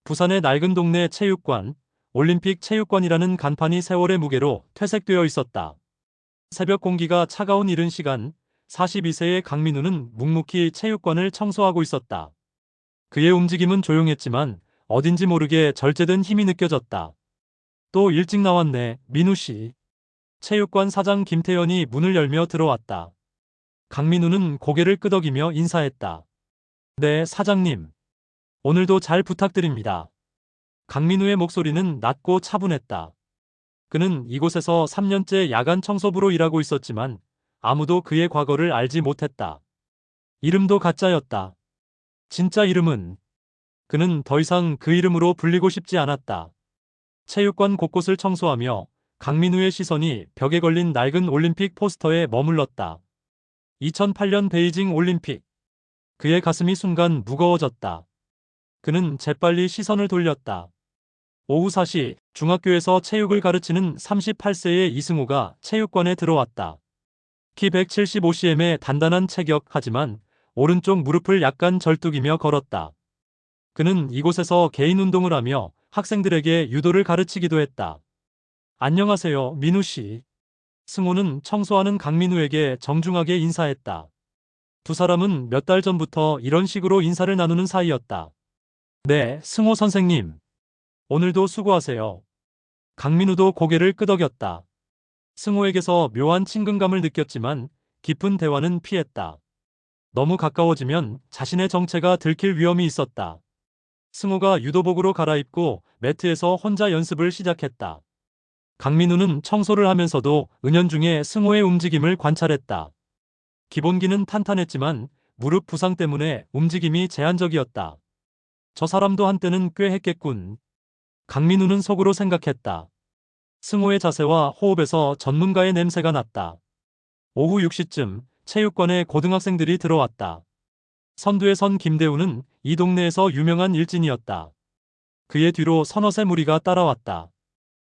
부산의 낡은 동네 체육관, 올림픽 체육관이라는 간판이 세월의 무게로 퇴색되어 있었다. 새벽 공기가 차가운 이른 시간, 42세의 강민우는 묵묵히 체육관을 청소하고 있었다. 그의 움직임은 조용했지만 어딘지 모르게 절제된 힘이 느껴졌다. 또 일찍 나왔네, 민우 씨. 체육관 사장 김태현이 문을 열며 들어왔다. 강민우는 고개를 끄덕이며 인사했다. 네, 사장님. 오늘도 잘 부탁드립니다. 강민우의 목소리는 낮고 차분했다. 그는 이곳에서 3년째 야간 청소부로 일하고 있었지만 아무도 그의 과거를 알지 못했다. 이름도 가짜였다. 진짜 이름은 그는 더 이상 그 이름으로 불리고 싶지 않았다. 체육관 곳곳을 청소하며 강민우의 시선이 벽에 걸린 낡은 올림픽 포스터에 머물렀다. 2008년 베이징 올림픽. 그의 가슴이 순간 무거워졌다. 그는 재빨리 시선을 돌렸다. 오후 4시 중학교에서 체육을 가르치는 38세의 이승우가 체육관에 들어왔다. 키 175cm의 단단한 체격 하지만 오른쪽 무릎을 약간 절뚝이며 걸었다. 그는 이곳에서 개인 운동을 하며 학생들에게 유도를 가르치기도 했다. 안녕하세요, 민우 씨. 승우는 청소하는 강민우에게 정중하게 인사했다. 두 사람은 몇 달 전부터 이런 식으로 인사를 나누는 사이였다. 네, 승호 선생님. 오늘도 수고하세요. 강민우도 고개를 끄덕였다. 승호에게서 묘한 친근감을 느꼈지만 깊은 대화는 피했다. 너무 가까워지면 자신의 정체가 들킬 위험이 있었다. 승호가 유도복으로 갈아입고 매트에서 혼자 연습을 시작했다. 강민우는 청소를 하면서도 은연중에 승호의 움직임을 관찰했다. 기본기는 탄탄했지만 무릎 부상 때문에 움직임이 제한적이었다. 저 사람도 한때는 꽤 했겠군. 강민우는 속으로 생각했다. 승호의 자세와 호흡에서 전문가의 냄새가 났다. 오후 6시쯤 체육관에 고등학생들이 들어왔다. 선두에 선 김대우는 이 동네에서 유명한 일진이었다. 그의 뒤로 서너세 무리가 따라왔다.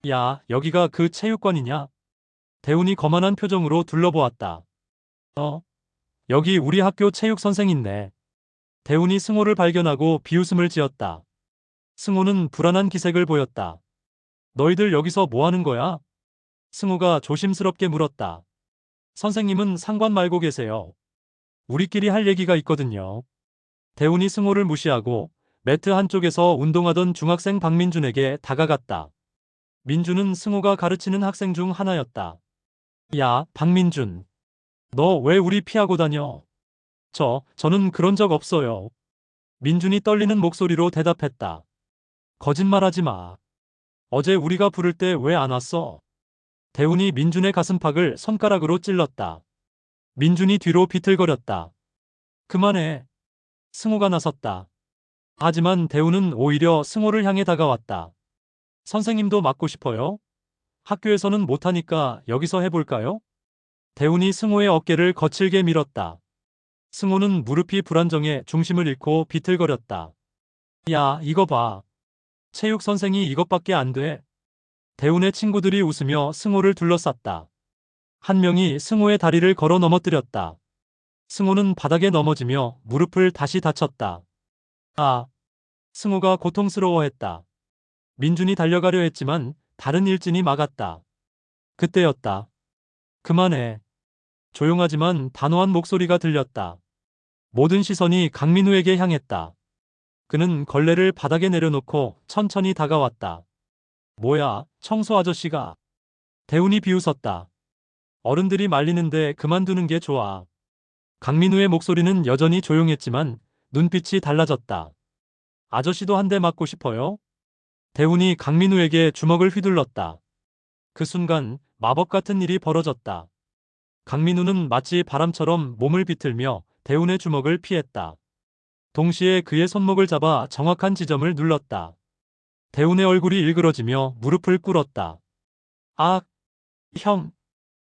야, 여기가 그 체육관이냐? 대운이 거만한 표정으로 둘러보았다. 여기 우리 학교 체육 선생 있네. 대운이 승호를 발견하고 비웃음을 지었다. 승호는 불안한 기색을 보였다. 너희들 여기서 뭐 하는 거야? 승호가 조심스럽게 물었다. 선생님은 상관 말고 계세요. 우리끼리 할 얘기가 있거든요. 대운이 승호를 무시하고 매트 한쪽에서 운동하던 중학생 박민준에게 다가갔다. 민준은 승호가 가르치는 학생 중 하나였다. 야, 박민준. 너 왜 우리 피하고 다녀? 저는 그런 적 없어요. 민준이 떨리는 목소리로 대답했다. 거짓말하지 마. 어제 우리가 부를 때 왜 안 왔어? 대운이 민준의 가슴팍을 손가락으로 찔렀다. 민준이 뒤로 비틀거렸다. 그만해. 승호가 나섰다. 하지만 대운은 오히려 승호를 향해 다가왔다. 선생님도 맞고 싶어요? 학교에서는 못하니까 여기서 해볼까요? 대운이 승호의 어깨를 거칠게 밀었다. 승호는 무릎이 불안정해 중심을 잃고 비틀거렸다. 야, 이거 봐. 체육 선생이 이것밖에 안 돼. 대운의 친구들이 웃으며 승호를 둘러쌌다. 한 명이 승호의 다리를 걸어 넘어뜨렸다. 승호는 바닥에 넘어지며 무릎을 다시 다쳤다. 아, 승호가 고통스러워했다. 민준이 달려가려 했지만 다른 일진이 막았다. 그때였다. 그만해. 조용하지만 단호한 목소리가 들렸다. 모든 시선이 강민우에게 향했다. 그는 걸레를 바닥에 내려놓고 천천히 다가왔다. 뭐야, 청소 아저씨가. 대운이 비웃었다. 어른들이 말리는데 그만두는 게 좋아. 강민우의 목소리는 여전히 조용했지만 눈빛이 달라졌다. 아저씨도 한 대 맞고 싶어요? 대운이 강민우에게 주먹을 휘둘렀다. 그 순간 마법 같은 일이 벌어졌다. 강민우는 마치 바람처럼 몸을 비틀며 대운의 주먹을 피했다. 동시에 그의 손목을 잡아 정확한 지점을 눌렀다. 대운의 얼굴이 일그러지며 무릎을 꿇었다. 아, 형.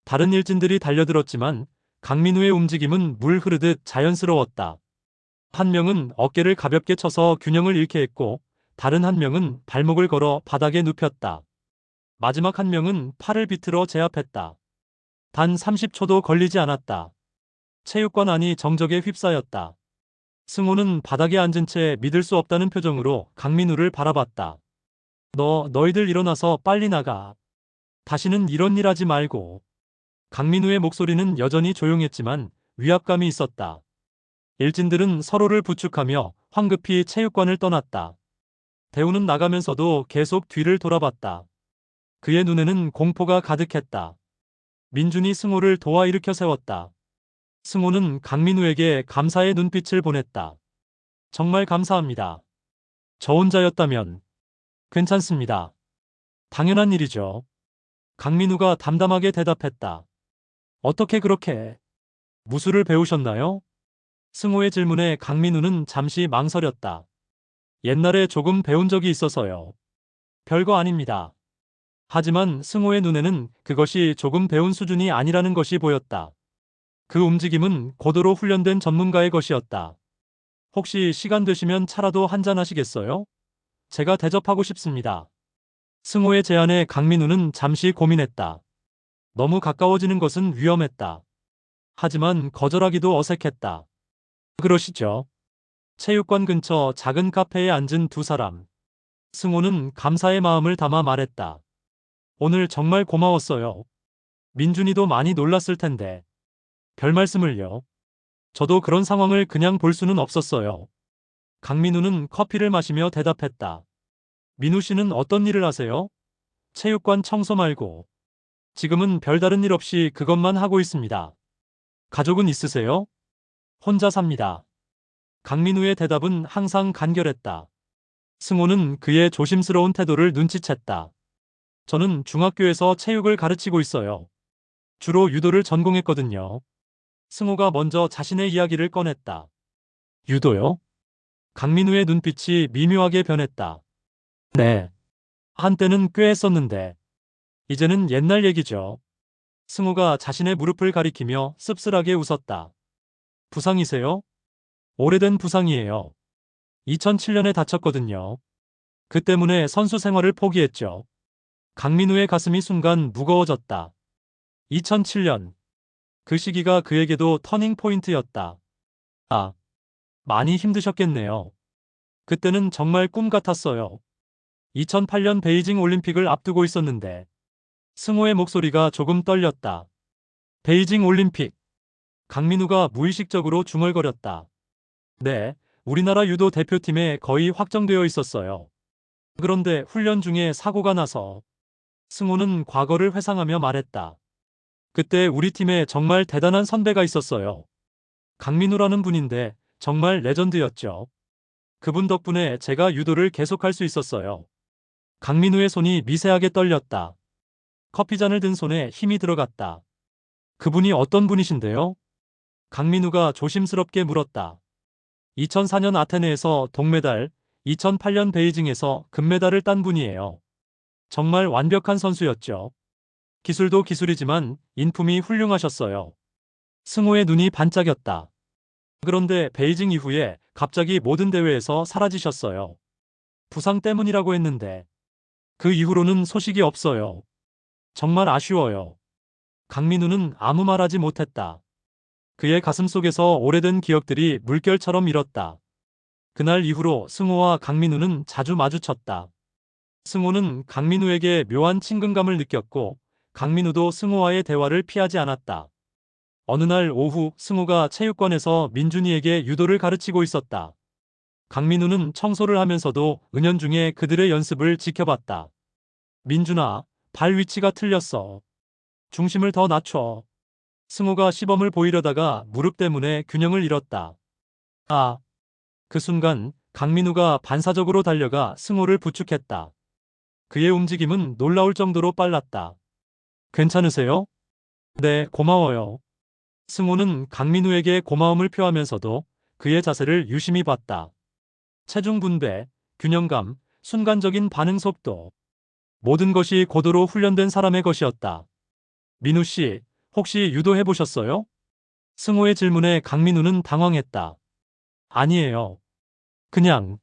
다른 일진들이 달려들었지만 강민우의 움직임은 물 흐르듯 자연스러웠다. 한 명은 어깨를 가볍게 쳐서 균형을 잃게 했고 다른 한 명은 발목을 걸어 바닥에 눕혔다. 마지막 한 명은 팔을 비틀어 제압했다. 단 30초도 걸리지 않았다. 체육관 안이 정적에 휩싸였다. 승호는 바닥에 앉은 채 믿을 수 없다는 표정으로 강민우를 바라봤다. 너희들 일어나서 빨리 나가. 다시는 이런 일 하지 말고. 강민우의 목소리는 여전히 조용했지만 위압감이 있었다. 일진들은 서로를 부축하며 황급히 체육관을 떠났다. 대우는 나가면서도 계속 뒤를 돌아봤다. 그의 눈에는 공포가 가득했다. 민준이 승호를 도와 일으켜 세웠다. 승호는 강민우에게 감사의 눈빛을 보냈다. 정말 감사합니다. 저 혼자였다면 괜찮습니다. 당연한 일이죠. 강민우가 담담하게 대답했다. 어떻게 그렇게 무술을 배우셨나요? 승호의 질문에 강민우는 잠시 망설였다. 옛날에 조금 배운 적이 있어서요. 별거 아닙니다. 하지만 승호의 눈에는 그것이 조금 배운 수준이 아니라는 것이 보였다. 그 움직임은 고도로 훈련된 전문가의 것이었다. 혹시 시간 되시면 차라도 한잔 하시겠어요? 제가 대접하고 싶습니다. 승호의 제안에 강민우는 잠시 고민했다. 너무 가까워지는 것은 위험했다. 하지만 거절하기도 어색했다. 그러시죠. 체육관 근처 작은 카페에 앉은 두 사람. 승호는 감사의 마음을 담아 말했다. 오늘 정말 고마웠어요. 민준이도 많이 놀랐을 텐데. 별 말씀을요. 저도 그런 상황을 그냥 볼 수는 없었어요. 강민우는 커피를 마시며 대답했다. 민우 씨는 어떤 일을 하세요? 체육관 청소 말고. 지금은 별다른 일 없이 그것만 하고 있습니다. 가족은 있으세요? 혼자 삽니다. 강민우의 대답은 항상 간결했다. 승호는 그의 조심스러운 태도를 눈치챘다. 저는 중학교에서 체육을 가르치고 있어요. 주로 유도를 전공했거든요. 승호가 먼저 자신의 이야기를 꺼냈다. 유도요? 강민우의 눈빛이 미묘하게 변했다. 네. 한때는 꽤 했었는데, 이제는 옛날 얘기죠. 승호가 자신의 무릎을 가리키며 씁쓸하게 웃었다. 부상이세요? 오래된 부상이에요. 2007년에 다쳤거든요. 그 때문에 선수 생활을 포기했죠. 강민우의 가슴이 순간 무거워졌다. 2007년. 그 시기가 그에게도 터닝 포인트였다. 아, 많이 힘드셨겠네요. 그때는 정말 꿈 같았어요. 2008년 베이징 올림픽을 앞두고 있었는데 승호의 목소리가 조금 떨렸다. 베이징 올림픽. 강민우가 무의식적으로 중얼거렸다. 네, 우리나라 유도 대표팀에 거의 확정되어 있었어요. 그런데 훈련 중에 사고가 나서 승호는 과거를 회상하며 말했다. 그때 우리 팀에 정말 대단한 선배가 있었어요. 강민우라는 분인데 정말 레전드였죠. 그분 덕분에 제가 유도를 계속할 수 있었어요. 강민우의 손이 미세하게 떨렸다. 커피잔을 든 손에 힘이 들어갔다. 그분이 어떤 분이신데요? 강민우가 조심스럽게 물었다. 2004년 아테네에서 동메달, 2008년 베이징에서 금메달을 딴 분이에요. 정말 완벽한 선수였죠. 기술도 기술이지만 인품이 훌륭하셨어요. 승호의 눈이 반짝였다. 그런데 베이징 이후에 갑자기 모든 대회에서 사라지셨어요. 부상 때문이라고 했는데 그 이후로는 소식이 없어요. 정말 아쉬워요. 강민우는 아무 말하지 못했다. 그의 가슴속에서 오래된 기억들이 물결처럼 일었다. 그날 이후로 승호와 강민우는 자주 마주쳤다. 승호는 강민우에게 묘한 친근감을 느꼈고 강민우도 승호와의 대화를 피하지 않았다. 어느 날 오후 승호가 체육관에서 민준이에게 유도를 가르치고 있었다. 강민우는 청소를 하면서도 은연중에 그들의 연습을 지켜봤다. 민준아, 발 위치가 틀렸어. 중심을 더 낮춰. 승호가 시범을 보이려다가 무릎 때문에 균형을 잃었다. 아, 그 순간 강민우가 반사적으로 달려가 승호를 부축했다. 그의 움직임은 놀라울 정도로 빨랐다. 괜찮으세요? 네, 고마워요. 승호는 강민우에게 고마움을 표하면서도 그의 자세를 유심히 봤다. 체중 분배, 균형감, 순간적인 반응 속도. 모든 것이 고도로 훈련된 사람의 것이었다. 민우 씨, 혹시 유도 해보셨어요? 승호의 질문에 강민우는 당황했다. 아니에요. 그냥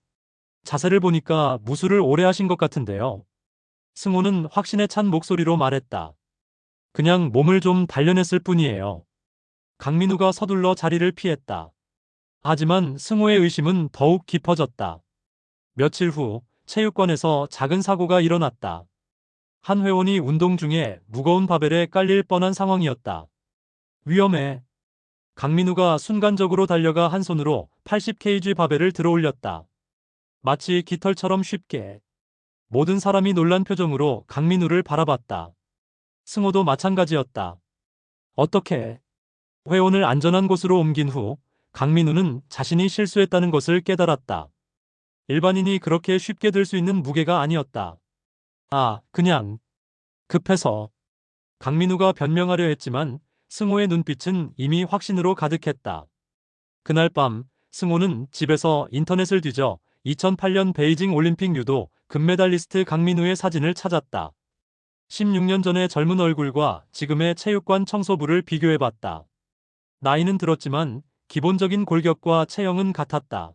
자세를 보니까 무술을 오래 하신 것 같은데요. 승호는 확신에 찬 목소리로 말했다. 그냥 몸을 좀 단련했을 뿐이에요. 강민우가 서둘러 자리를 피했다. 하지만 승호의 의심은 더욱 깊어졌다. 며칠 후 체육관에서 작은 사고가 일어났다. 한 회원이 운동 중에 무거운 바벨에 깔릴 뻔한 상황이었다. 위험해. 강민우가 순간적으로 달려가 한 손으로 80kg 바벨을 들어올렸다. 마치 깃털처럼 쉽게. 모든 사람이 놀란 표정으로 강민우를 바라봤다. 승호도 마찬가지였다. 어떻게? 회원을 안전한 곳으로 옮긴 후 강민우는 자신이 실수했다는 것을 깨달았다. 일반인이 그렇게 쉽게 들 수 있는 무게가 아니었다. 그냥 급해서. 강민우가 변명하려 했지만 승호의 눈빛은 이미 확신으로 가득했다. 그날 밤 승호는 집에서 인터넷을 뒤져 2008년 베이징 올림픽 유도 금메달리스트 강민우의 사진을 찾았다. 16년 전의 젊은 얼굴과 지금의 체육관 청소부를 비교해봤다. 나이는 들었지만 기본적인 골격과 체형은 같았다.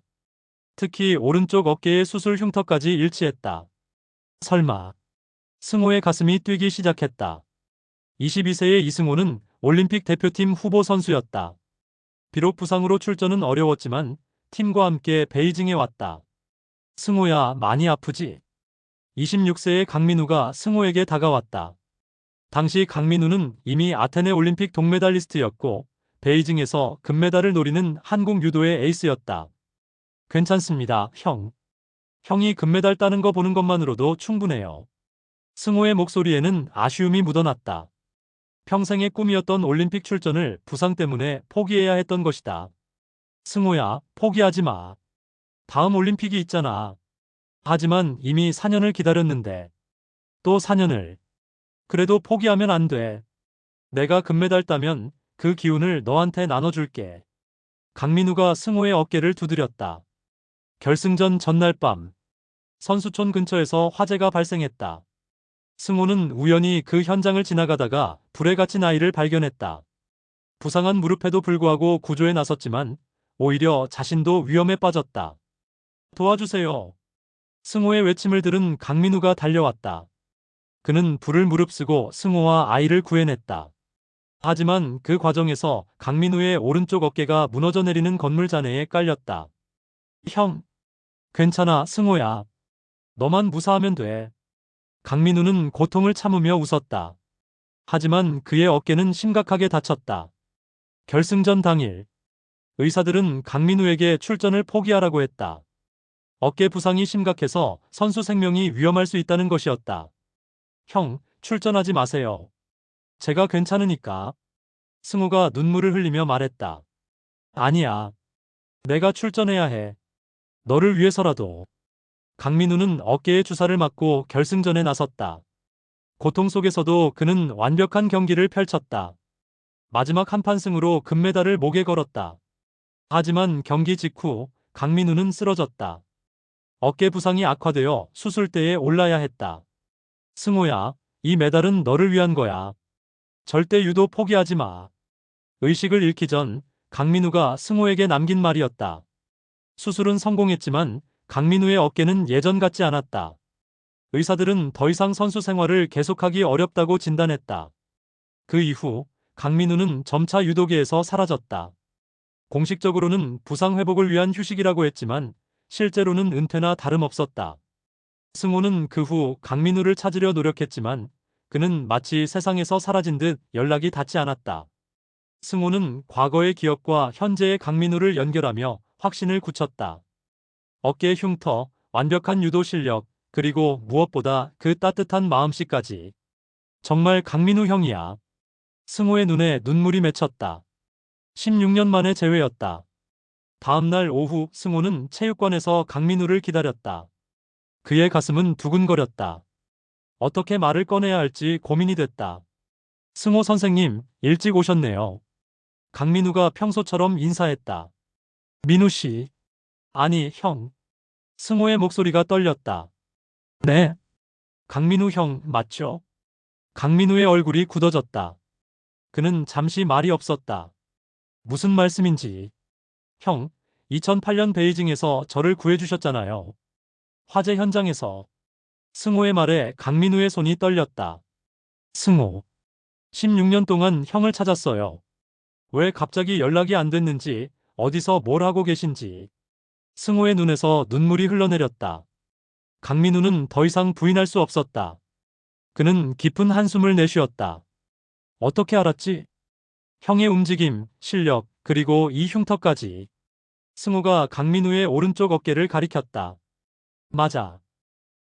특히 오른쪽 어깨의 수술 흉터까지 일치했다. 설마. 승호의 가슴이 뛰기 시작했다. 22세의 이승호는 올림픽 대표팀 후보 선수였다. 비록 부상으로 출전은 어려웠지만 팀과 함께 베이징에 왔다. 승호야, 많이 아프지? 26세의 강민우가 승호에게 다가왔다. 당시 강민우는 이미 아테네 올림픽 동메달리스트였고 베이징에서 금메달을 노리는 한국 유도의 에이스였다. 괜찮습니다, 형. 형이 금메달 따는 거 보는 것만으로도 충분해요. 승호의 목소리에는 아쉬움이 묻어났다. 평생의 꿈이었던 올림픽 출전을 부상 때문에 포기해야 했던 것이다. 승호야, 포기하지 마. 다음 올림픽이 있잖아. 하지만 이미 4년을 기다렸는데. 또 4년을. 그래도 포기하면 안 돼. 내가 금메달 따면 그 기운을 너한테 나눠줄게. 강민우가 승호의 어깨를 두드렸다. 결승전 전날 밤. 선수촌 근처에서 화재가 발생했다. 승호는 우연히 그 현장을 지나가다가 불에 갇힌 아이를 발견했다. 부상한 무릎에도 불구하고 구조에 나섰지만 오히려 자신도 위험에 빠졌다. 도와주세요. 승호의 외침을 들은 강민우가 달려왔다. 그는 불을 무릅쓰고 승호와 아이를 구해냈다. 하지만 그 과정에서 강민우의 오른쪽 어깨가 무너져 내리는 건물 잔해에 깔렸다. 형, 괜찮아, 승호야. 너만 무사하면 돼. 강민우는 고통을 참으며 웃었다. 하지만 그의 어깨는 심각하게 다쳤다. 결승전 당일, 의사들은 강민우에게 출전을 포기하라고 했다. 어깨 부상이 심각해서 선수 생명이 위험할 수 있다는 것이었다. 형, 출전하지 마세요. 제가 괜찮으니까. 승호가 눈물을 흘리며 말했다. 아니야. 내가 출전해야 해. 너를 위해서라도. 강민우는 어깨에 주사를 맞고 결승전에 나섰다. 고통 속에서도 그는 완벽한 경기를 펼쳤다. 마지막 한판 승으로 금메달을 목에 걸었다. 하지만 경기 직후 강민우는 쓰러졌다. 어깨 부상이 악화되어 수술대에 올라야 했다. 승호야, 이 메달은 너를 위한 거야. 절대 유도 포기하지 마. 의식을 잃기 전 강민우가 승호에게 남긴 말이었다. 수술은 성공했지만 강민우의 어깨는 예전 같지 않았다. 의사들은 더 이상 선수 생활을 계속하기 어렵다고 진단했다. 그 이후 강민우는 점차 유도계에서 사라졌다. 공식적으로는 부상 회복을 위한 휴식이라고 했지만 실제로는 은퇴나 다름없었다. 승호는 그 후 강민우를 찾으려 노력했지만 그는 마치 세상에서 사라진 듯 연락이 닿지 않았다. 승호는 과거의 기억과 현재의 강민우를 연결하며 확신을 굳혔다. 어깨의 흉터, 완벽한 유도 실력, 그리고 무엇보다 그 따뜻한 마음씨까지. 정말 강민우 형이야. 승호의 눈에 눈물이 맺혔다. 16년 만의 재회였다. 다음 날 오후 승호는 체육관에서 강민우를 기다렸다. 그의 가슴은 두근거렸다. 어떻게 말을 꺼내야 할지 고민이 됐다. 승호 선생님, 일찍 오셨네요. 강민우가 평소처럼 인사했다. 민우 씨. 아니, 형. 승호의 목소리가 떨렸다. 네. 강민우 형, 맞죠? 강민우의 얼굴이 굳어졌다. 그는 잠시 말이 없었다. 무슨 말씀인지. 형, 2008년 베이징에서 저를 구해주셨잖아요. 화재 현장에서. 승호의 말에 강민우의 손이 떨렸다. 승호. 16년 동안 형을 찾았어요. 왜 갑자기 연락이 안 됐는지, 어디서 뭘 하고 계신지. 승호의 눈에서 눈물이 흘러내렸다. 강민우는 더 이상 부인할 수 없었다. 그는 깊은 한숨을 내쉬었다. 어떻게 알았지? 형의 움직임, 실력, 그리고 이 흉터까지. 승호가 강민우의 오른쪽 어깨를 가리켰다. 맞아.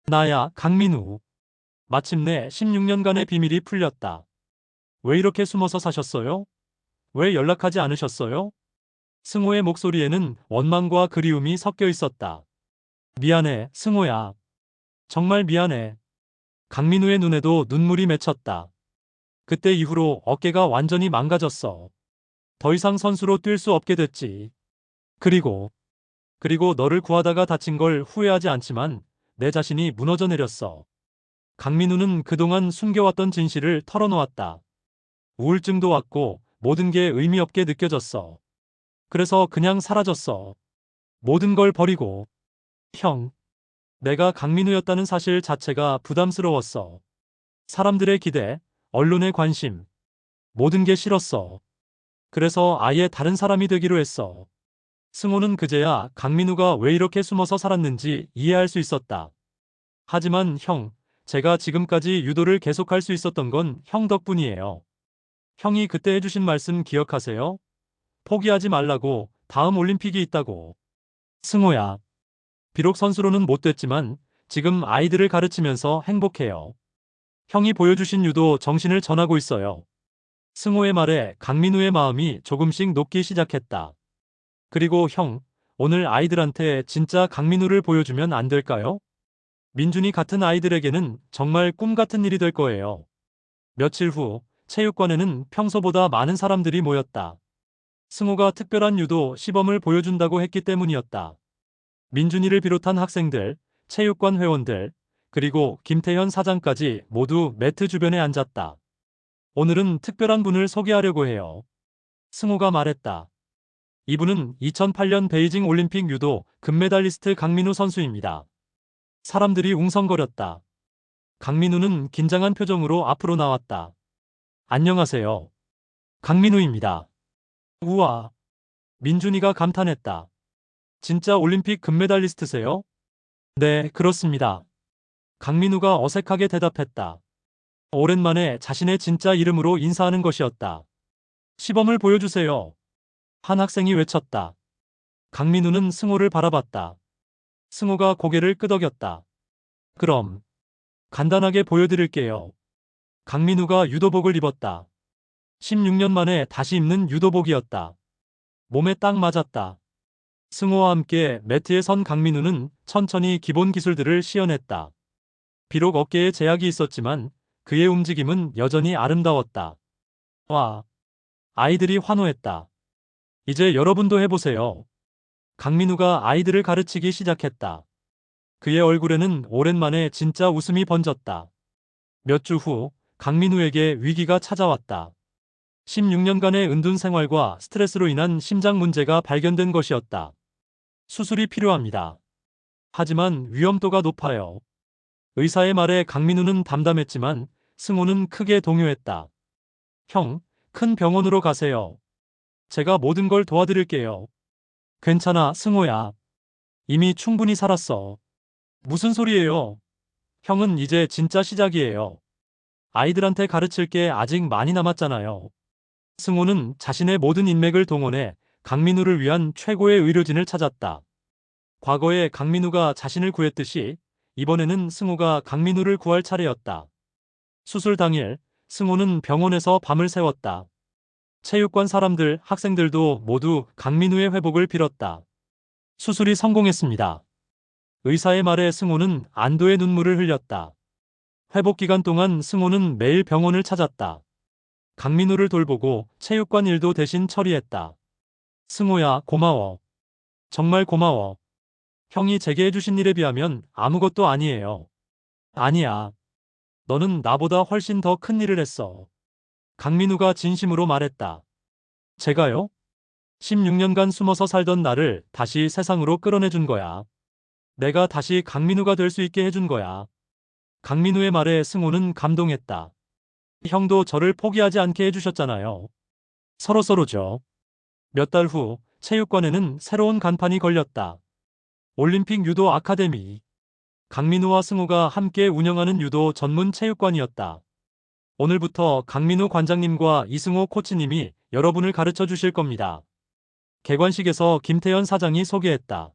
나야, 강민우. 마침내 16년간의 비밀이 풀렸다. 왜 이렇게 숨어서 사셨어요? 왜 연락하지 않으셨어요? 승호의 목소리에는 원망과 그리움이 섞여 있었다. 미안해, 승호야. 정말 미안해. 강민우의 눈에도 눈물이 맺혔다. 그때 이후로 어깨가 완전히 망가졌어. 더 이상 선수로 뛸 수 없게 됐지. 그리고 너를 구하다가 다친 걸 후회하지 않지만 내 자신이 무너져 내렸어. 강민우는 그동안 숨겨왔던 진실을 털어놓았다. 우울증도 왔고 모든 게 의미 없게 느껴졌어. 그래서 그냥 사라졌어. 모든 걸 버리고. 형, 내가 강민우였다는 사실 자체가 부담스러웠어. 사람들의 기대, 언론의 관심, 모든 게 싫었어. 그래서 아예 다른 사람이 되기로 했어. 승호는 그제야 강민우가 왜 이렇게 숨어서 살았는지 이해할 수 있었다. 하지만 형, 제가 지금까지 유도를 계속할 수 있었던 건 형 덕분이에요. 형이 그때 해주신 말씀 기억하세요? 포기하지 말라고, 다음 올림픽이 있다고. 승호야, 비록 선수로는 못 됐지만 지금 아이들을 가르치면서 행복해요. 형이 보여주신 유도 정신을 전하고 있어요. 승호의 말에 강민우의 마음이 조금씩 녹기 시작했다. 그리고 형, 오늘 아이들한테 진짜 강민우를 보여주면 안 될까요? 민준이 같은 아이들에게는 정말 꿈 같은 일이 될 거예요. 며칠 후 체육관에는 평소보다 많은 사람들이 모였다. 승호가 특별한 유도 시범을 보여준다고 했기 때문이었다. 민준이를 비롯한 학생들, 체육관 회원들, 그리고 김태현 사장까지 모두 매트 주변에 앉았다. 오늘은 특별한 분을 소개하려고 해요. 승호가 말했다. 이분은 2008년 베이징 올림픽 유도 금메달리스트 강민우 선수입니다. 사람들이 웅성거렸다. 강민우는 긴장한 표정으로 앞으로 나왔다. 안녕하세요. 강민우입니다. 우와. 민준이가 감탄했다. 진짜 올림픽 금메달리스트세요? 네, 그렇습니다. 강민우가 어색하게 대답했다. 오랜만에 자신의 진짜 이름으로 인사하는 것이었다. 시범을 보여주세요. 한 학생이 외쳤다. 강민우는 승호를 바라봤다. 승호가 고개를 끄덕였다. 그럼 간단하게 보여드릴게요. 강민우가 유도복을 입었다. 16년 만에 다시 입는 유도복이었다. 몸에 딱 맞았다. 승호와 함께 매트에 선 강민우는 천천히 기본 기술들을 시연했다. 비록 어깨에 제약이 있었지만 그의 움직임은 여전히 아름다웠다. 와, 아이들이 환호했다. 이제 여러분도 해보세요. 강민우가 아이들을 가르치기 시작했다. 그의 얼굴에는 오랜만에 진짜 웃음이 번졌다. 몇 주 후 강민우에게 위기가 찾아왔다. 16년간의 은둔 생활과 스트레스로 인한 심장 문제가 발견된 것이었다. 수술이 필요합니다. 하지만 위험도가 높아요. 의사의 말에 강민우는 담담했지만 승호는 크게 동요했다. 형, 큰 병원으로 가세요. 제가 모든 걸 도와드릴게요. 괜찮아, 승호야. 이미 충분히 살았어. 무슨 소리예요? 형은 이제 진짜 시작이에요. 아이들한테 가르칠 게 아직 많이 남았잖아요. 승호는 자신의 모든 인맥을 동원해 강민우를 위한 최고의 의료진을 찾았다. 과거에 강민우가 자신을 구했듯이 이번에는 승호가 강민우를 구할 차례였다. 수술 당일 승호는 병원에서 밤을 새웠다. 체육관 사람들, 학생들도 모두 강민우의 회복을 빌었다. 수술이 성공했습니다. 의사의 말에 승호는 안도의 눈물을 흘렸다. 회복 기간 동안 승호는 매일 병원을 찾았다. 강민우를 돌보고 체육관 일도 대신 처리했다. 승호야, 고마워. 정말 고마워. 형이 제게 해주신 일에 비하면 아무것도 아니에요. 아니야. 너는 나보다 훨씬 더 큰 일을 했어. 강민우가 진심으로 말했다. 제가요? 16년간 숨어서 살던 나를 다시 세상으로 끌어내준 거야. 내가 다시 강민우가 될 수 있게 해준 거야. 강민우의 말에 승호는 감동했다. 형도 저를 포기하지 않게 해주셨잖아요. 서로서로죠. 몇 달 후 체육관에는 새로운 간판이 걸렸다. 올림픽 유도 아카데미. 강민우와 승호가 함께 운영하는 유도 전문 체육관이었다. 오늘부터 강민우 관장님과 이승호 코치님이 여러분을 가르쳐 주실 겁니다. 개관식에서 김태현 사장이 소개했다.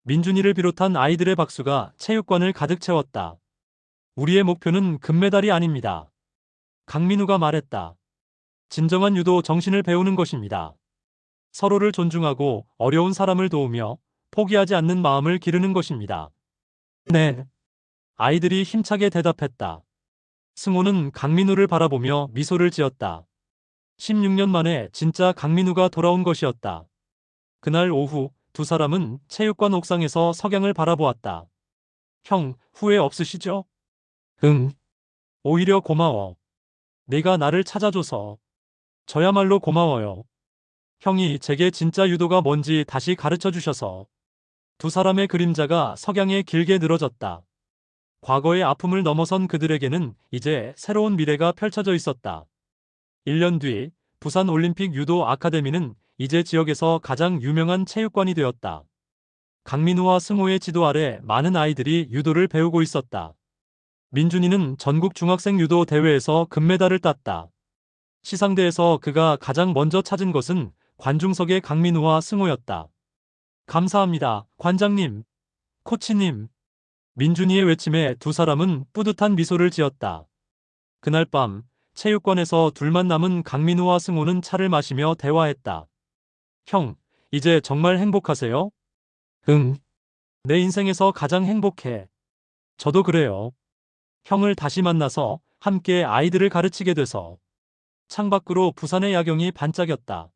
민준이를 비롯한 아이들의 박수가 체육관을 가득 채웠다. 우리의 목표는 금메달이 아닙니다. 강민우가 말했다. 진정한 유도 정신을 배우는 것입니다. 서로를 존중하고 어려운 사람을 도우며 포기하지 않는 마음을 기르는 것입니다. 네. 아이들이 힘차게 대답했다. 승호는 강민우를 바라보며 미소를 지었다. 16년 만에 진짜 강민우가 돌아온 것이었다. 그날 오후 두 사람은 체육관 옥상에서 석양을 바라보았다. 형, 후회 없으시죠? 응. 오히려 고마워. 네가 나를 찾아줘서. 저야말로 고마워요. 형이 제게 진짜 유도가 뭔지 다시 가르쳐 주셔서. 두 사람의 그림자가 석양에 길게 늘어졌다. 과거의 아픔을 넘어선 그들에게는 이제 새로운 미래가 펼쳐져 있었다. 1년 뒤 부산 올림픽 유도 아카데미는 이제 지역에서 가장 유명한 체육관이 되었다. 강민우와 승호의 지도 아래 많은 아이들이 유도를 배우고 있었다. 민준이는 전국 중학생 유도 대회에서 금메달을 땄다. 시상대에서 그가 가장 먼저 찾은 것은 관중석의 강민우와 승호였다. 감사합니다, 관장님, 코치님. 민준이의 외침에 두 사람은 뿌듯한 미소를 지었다. 그날 밤 체육관에서 둘만 남은 강민우와 승호는 차를 마시며 대화했다. 형, 이제 정말 행복하세요? 응. 내 인생에서 가장 행복해. 저도 그래요. 형을 다시 만나서 함께 아이들을 가르치게 돼서. 창밖으로 부산의 야경이 반짝였다.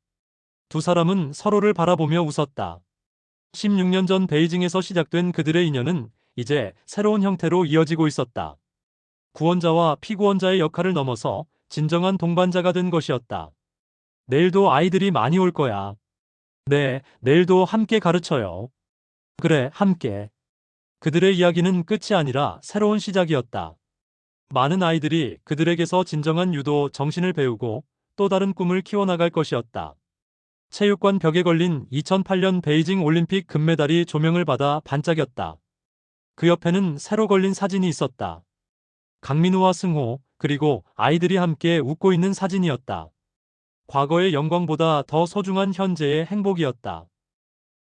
두 사람은 서로를 바라보며 웃었다. 16년 전 베이징에서 시작된 그들의 인연은 이제 새로운 형태로 이어지고 있었다. 구원자와 피구원자의 역할을 넘어서 진정한 동반자가 된 것이었다. 내일도 아이들이 많이 올 거야. 네, 내일도 함께 가르쳐요. 그래, 함께. 그들의 이야기는 끝이 아니라 새로운 시작이었다. 많은 아이들이 그들에게서 진정한 유도 정신을 배우고 또 다른 꿈을 키워나갈 것이었다. 체육관 벽에 걸린 2008년 베이징 올림픽 금메달이 조명을 받아 반짝였다. 그 옆에는 새로 걸린 사진이 있었다. 강민우와 승호, 그리고 아이들이 함께 웃고 있는 사진이었다. 과거의 영광보다 더 소중한 현재의 행복이었다.